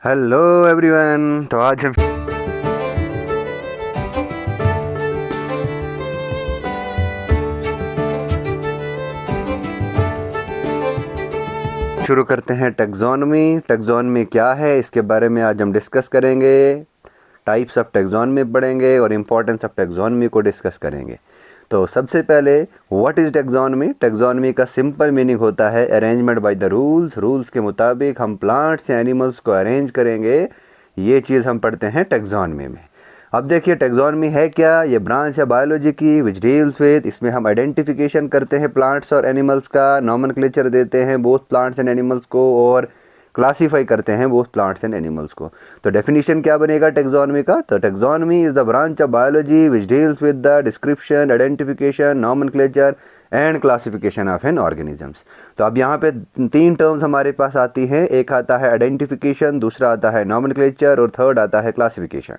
Hello everyone. तो आज हम शुरू करते हैं टैक्सोनॉमी। टैक्सोनॉमी क्या है इसके बारे में आज हम डिस्कस करेंगे। टाइप्स ऑफ टैक्सोनॉमी पढ़ेंगे और इम्पोर्टेंस ऑफ टैक्सोनॉमी को डिस्कस करेंगे। तो सबसे पहले व्हाट इज़ टैक्सोनॉमी। टैक्सोनॉमी का सिंपल मीनिंग होता है अरेंजमेंट बाय द रूल्स के मुताबिक हम प्लांट्स या एनिमल्स को अरेंज करेंगे। ये चीज़ हम पढ़ते हैं टैक्सोनॉमी में। अब देखिए टैक्सोनॉमी है क्या। ये ब्रांच है बायोलॉजी की विच डील्स विद, इसमें हम आइडेंटिफिकेशन करते हैं प्लांट्स और एनिमल्स का, नॉमेनक्लेचर देते हैं बोथ प्लांट्स एंड एनिमल्स को और क्लासीफाई करते हैं बोथ प्लांट्स एंड एनिमल्स को। तो डेफिनेशन क्या बनेगा टैक्सोनॉमी का। तो taxonomy is the branch of biology which deals with the description, identification, nomenclature and classification of N organisms. तो अब यहाँ पे तीन टर्म्स हमारे पास आती हैं। एक आता है आइडेंटिफिकेशन, दूसरा आता है नॉमेनक्लेचर और थर्ड आता है क्लासिफिकेशन।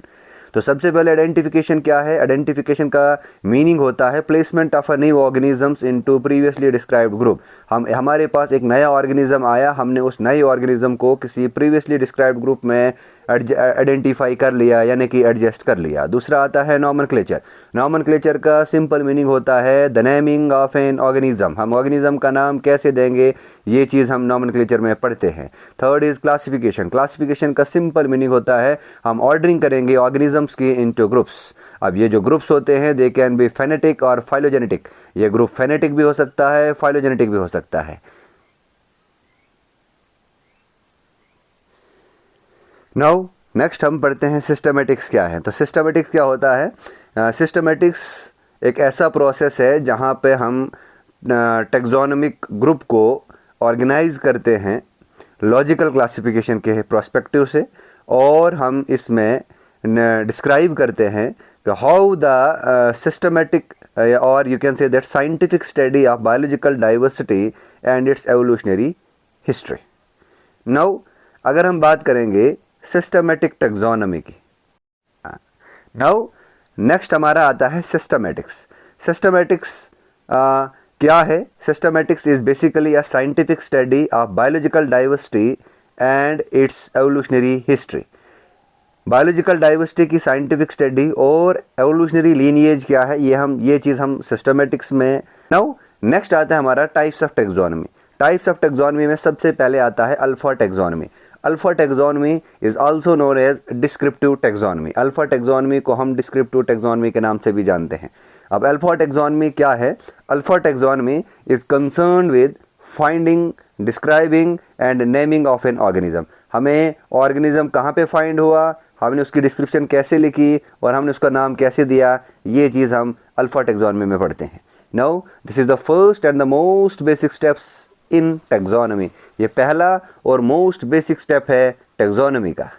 तो सबसे पहले आइडेंटिफिकेशन क्या है। आइडेंटिफिकेशन का मीनिंग होता है placement of a new organisms into previously described group. हमारे पास एक नया ऑर्गेनिज्म आया, हमने उस नए ऑर्गेनिज्म को किसी प्रीवियसली डिस्क्राइब्ड ग्रुप में आइडेंटिफाई कर लिया यानी कि एडजस्ट कर लिया। दूसरा आता है नॉमेनक्लेचर। नॉमेनक्लेचर का सिंपल मीनिंग होता है the naming of an organism. हम ऑर्गेनिज्म का नाम कैसे देंगे ये चीज़ हम नॉमेनक्लेचर में पढ़ते हैं। Third is classification. क्लासिफिकेशन का सिंपल मीनिंग होता है हम ऑर्डरिंग करेंगे ऑर्गेनिजम्स की इनटू ग्रुप्स। अब ये जो ग्रुप्स होते हैं दे कैन बी फेनेटिक और फाइलोजेनेटिक। ये ग्रुप फेनेटिक भी हो सकता है, फाइलोजेनेटिक भी हो सकता है। नाउ नेक्स्ट हम पढ़ते हैं सिस्टमेटिक्स क्या है। तो सिस्टमेटिक्स क्या होता है। सिस्टमेटिक्स एक ऐसा प्रोसेस है जहाँ पे हम टैक्सोनॉमिक ग्रुप को ऑर्गेनाइज करते हैं लॉजिकल क्लासिफिकेशन के प्रोस्पेक्टिव से, और हम इसमें डिस्क्राइब करते हैं कि हाउ द सिस्टमेटिक और you can say that scientific study of biological diversity and it's evolutionary history. Now अगर हम बात करेंगे सिस्टमेटिक टैक्सोनॉमी की, नाउ नेक्स्ट हमारा आता है सिस्टमेटिक्स। सिस्टमेटिक्स क्या है। Systematics is basically a scientific study of biological diversity and it's evolutionary history. Biological diversity की साइंटिफिक स्टडी और एवोल्यूशनरी लीनिएज क्या है ये चीज़ हम सिस्टमेटिक्स में। नाउ नेक्स्ट आता है हमारा types of taxonomy. Types of taxonomy में सबसे पहले आता है alpha taxonomy. Alpha taxonomy is also known as descriptive taxonomy. Alpha taxonomy को हम डिस्क्रिप्टिव टैक्सोनॉमी के नाम से भी जानते हैं। अब अल्फा टैक्सोनॉमी क्या है। Alpha taxonomy is concern with finding, describing and naming of an organism. हमें ऑर्गेनिज्म कहाँ पे फाइंड हुआ, हमने उसकी डिस्क्रिप्शन कैसे लिखी और हमने उसका नाम कैसे दिया, ये चीज़ हम अल्फा टैक्सोनॉमी में पढ़ते हैं। Now this is the first and the most basic steps in taxonomy. ये पहला और मोस्ट बेसिक स्टेप है टैक्सोनॉमी का।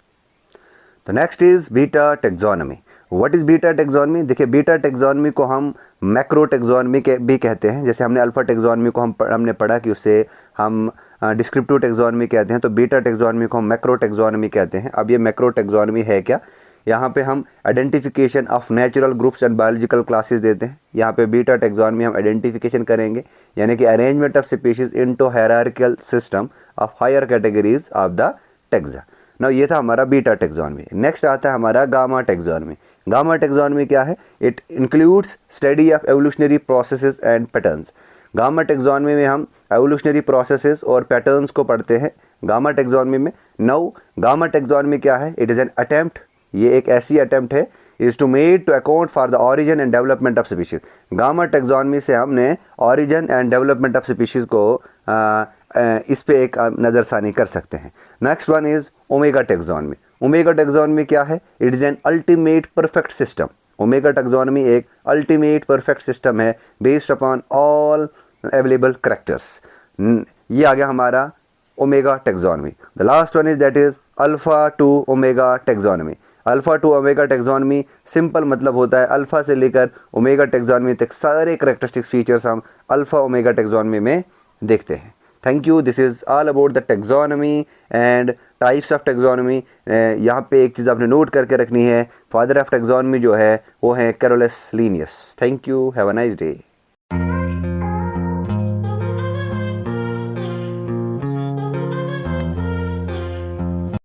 तो next is beta taxonomy. What is beta taxonomy. देखिए बीटा टैक्सोनॉमी को हम मैक्रो टैक्सोनॉमी के भी कहते हैं। जैसे हमने अल्फा टैक्सोनॉमी को हमने पढ़ा कि उससे हम डिस्क्रिप्टिव टैक्सोनॉमी कहते हैं, तो बीटा टैक्सोनॉमी को हम मैक्रो टैक्सोनॉमी कहते हैं। अब ये मैक्रो टैक्सोनॉमी है क्या। यहाँ पे हम identification of natural groups and biological classes देते हैं। यहाँ पे बीटा टैक्सोनॉमी हम आइडेंटिफिकेशन करेंगे यानी कि arrangement of species into hierarchical system of higher categories of the taxa. ना ये था हमारा बीटा टैक्सोनॉमी। नेक्स्ट आता है हमारा गामा टैक्सोनॉमी। गामा टैक्सोनॉमी क्या है। It includes study of evolutionary processes and patterns. Gamma taxonomy में हम एवोल्यूशनरी प्रोसेसेस और पैटर्न्स को पढ़ते हैं गामा टैक्सोनॉमी में। नाउ गामा टैक्सोनॉमी क्या है। इट इज़ एन अटेम्प्ट, ये एक ऐसी अटेम्प्ट है is to made to account for the origin and development of species. Gamma taxonomy से हमने origin and development of species को इस पे एक नज़रसानी कर सकते हैं। Next one is omega taxonomy. Omega taxonomy क्या है। It is an ultimate perfect system. Omega taxonomy एक अल्टीमेट परफेक्ट सिस्टम है based upon all available characters. ये आ गया हमारा omega taxonomy. The last one is that is alpha two omega taxonomy. Alpha two omega taxonomy simple मतलब होता है alpha से लेकर ओमेगा टैक्सोनॉमी तक सारे करैक्टरिस्टिक्स फीचर्स हम अल्फा ओमेगा टैक्सोनॉमी में देखते हैं। Thank you. This is all about the taxonomy and types of taxonomy. यहाँ पे एक चीज़ आपने नोट करके रखनी है, फादर ऑफ टैक्सोनॉमी जो है वो है Carolus Linnaeus. Thank you, have a nice day.